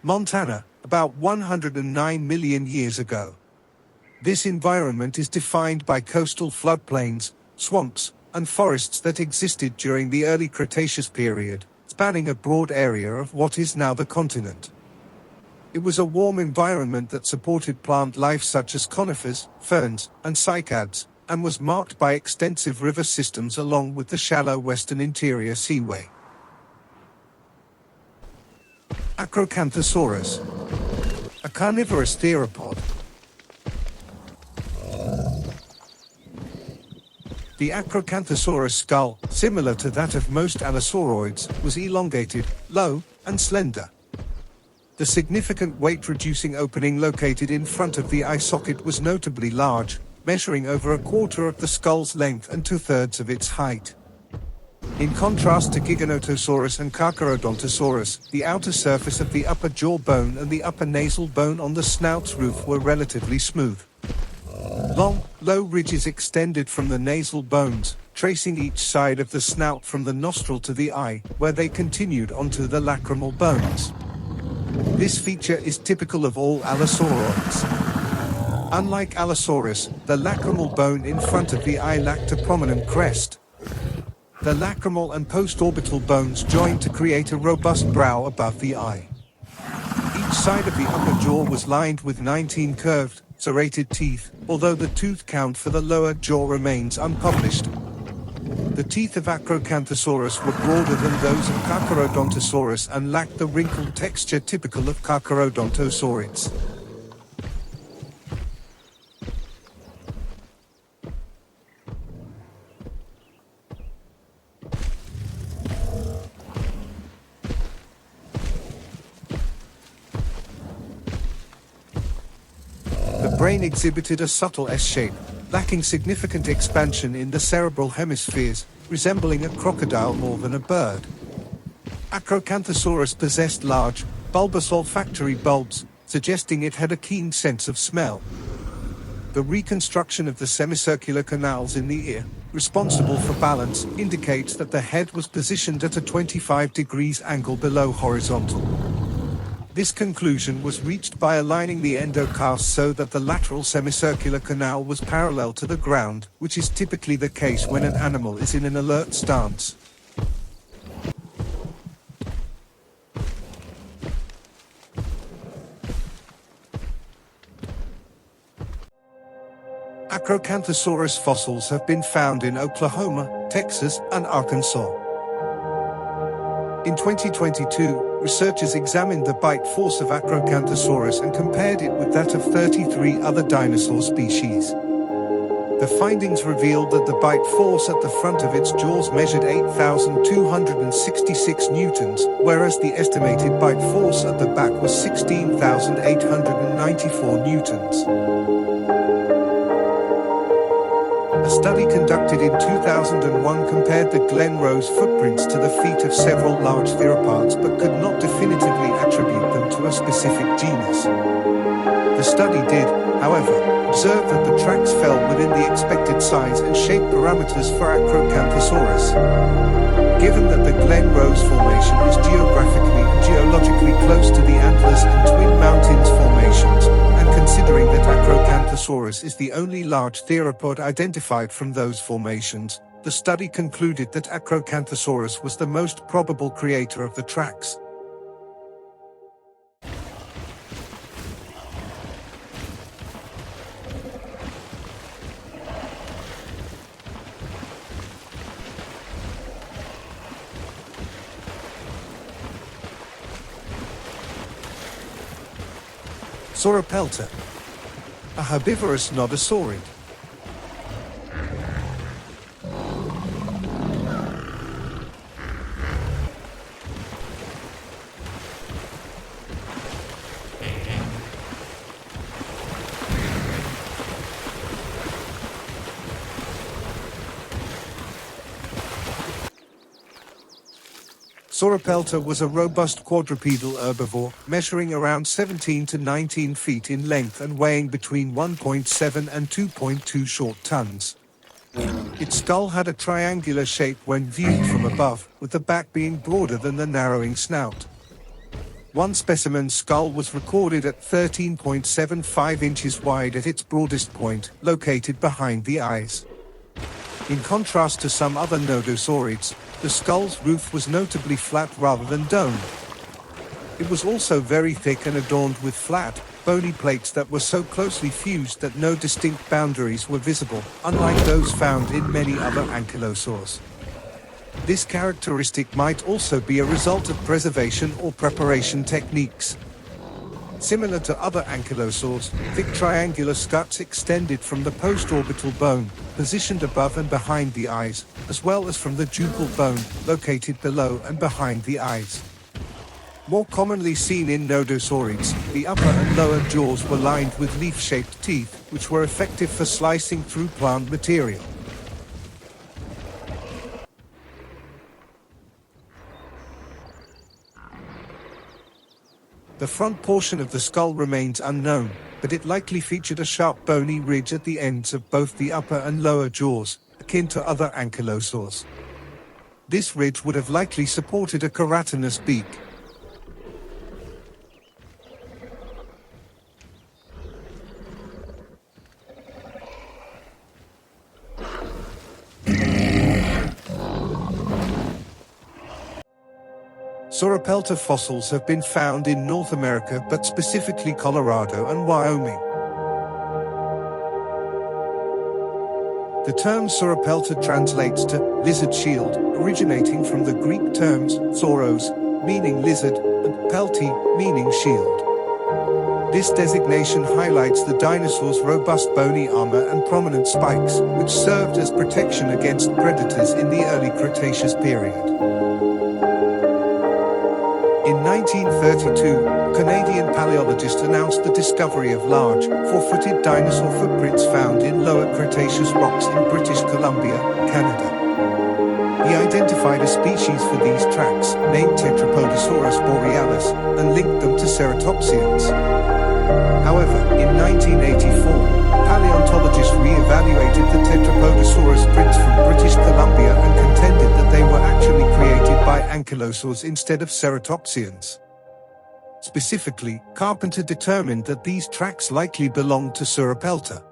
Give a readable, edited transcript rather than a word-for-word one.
Montana, about 109 million years ago. This environment is defined by coastal floodplains, swamps, and forests that existed during the early Cretaceous period, spanning a broad area of what is now the continent. It was a warm environment that supported plant life such as conifers, ferns, and cycads, and was marked by extensive river systems along with the shallow western interior seaway. Acrocanthosaurus, a carnivorous theropod. The Acrocanthosaurus skull, similar to that of most allosaurids, was elongated, low, and slender. The significant weight-reducing opening located in front of the eye socket was notably large, measuring over a quarter of the skull's length and 2/3 of its height. In contrast to Giganotosaurus and Carcharodontosaurus, the outer surface of the upper jaw bone and the upper nasal bone on the snout's roof were relatively smooth. Long, low ridges extended from the nasal bones, tracing each side of the snout from the nostril to the eye, where they continued onto the lacrimal bones. This feature is typical of all allosauroids. Unlike Allosaurus, the lacrimal bone in front of the eye lacked a prominent crest. The lacrimal and postorbital bones joined to create a robust brow above the eye. Each side of the upper jaw was lined with 19 curved, serrated teeth, although the tooth count for the lower jaw remains unpublished. The teeth of Acrocanthosaurus were broader than those of Carcharodontosaurus and lacked the wrinkled texture typical of Carcharodontosaurids. The brain exhibited a subtle S-shape, lacking significant expansion in the cerebral hemispheres, resembling a crocodile more than a bird. Acrocanthosaurus possessed large, bulbous olfactory bulbs, suggesting it had a keen sense of smell. The reconstruction of the semicircular canals in the ear, responsible for balance, indicates that the head was positioned at a 25 degrees angle below horizontal. This conclusion was reached by aligning the endocast so that the lateral semicircular canal was parallel to the ground, which is typically the case when an animal is in an alert stance. Acrocanthosaurus fossils have been found in Oklahoma, Texas, and Arkansas. In 2022, researchers examined the bite force of Acrocanthosaurus and compared it with that of 33 other dinosaur species. The findings revealed that the bite force at the front of its jaws measured 8,266 newtons, whereas the estimated bite force at the back was 16,894 newtons. A study conducted in 2001 compared the Glen Rose footprints to the feet of several large theropods but could not definitively attribute them to a specific genus. The study did, however, observe that the tracks fell within the expected size and shape parameters for Acrocanthosaurus. Given that the Glen Rose formation is geographically and geologically close to the Antlers and Twin Mountains formations, and considering that Acrocanthosaurus is the only large theropod identified from those formations, the study concluded that Acrocanthosaurus was the most probable creator of the tracks. Sauropelta, a herbivorous nodosaurid. Sauropelta was a robust quadrupedal herbivore, measuring around 17 to 19 feet in length and weighing between 1.7 and 2.2 short tons. Its skull had a triangular shape when viewed from above, with the back being broader than the narrowing snout. One specimen's skull was recorded at 13.75 inches wide at its broadest point, located behind the eyes. In contrast to some other nodosaurids, the skull's roof was notably flat rather than domed. It was also very thick and adorned with flat, bony plates that were so closely fused that no distinct boundaries were visible, unlike those found in many other ankylosaurs. This characteristic might also be a result of preservation or preparation techniques. Similar to other ankylosaurs, thick triangular scuts extended from the postorbital bone, positioned above and behind the eyes, as well as from the jugal bone, located below and behind the eyes. More commonly seen in nodosaurids, the upper and lower jaws were lined with leaf-shaped teeth, which were effective for slicing through plant material. The front portion of the skull remains unknown, but it likely featured a sharp bony ridge at the ends of both the upper and lower jaws, akin to other ankylosaurs. This ridge would have likely supported a keratinous beak. Sauropelta fossils have been found in North America, but specifically Colorado and Wyoming. The term Sauropelta translates to lizard shield, originating from the Greek terms sauros, meaning lizard, and pelti, meaning shield. This designation highlights the dinosaur's robust bony armor and prominent spikes, which served as protection against predators in the early Cretaceous period. In 1932, a Canadian paleologist announced the discovery of large, four-footed dinosaur footprints found in lower Cretaceous rocks in British Columbia, Canada. He identified a species for these tracks, named Tetrapodosaurus borealis, and linked them to ceratopsians. However, in 1984, paleontologists re-evaluated the Tetrapodosaurus prints from British Columbia and contended that they were actually created by ankylosaurs instead of ceratopsians. Specifically, Carpenter determined that these tracks likely belonged to Sauropelta.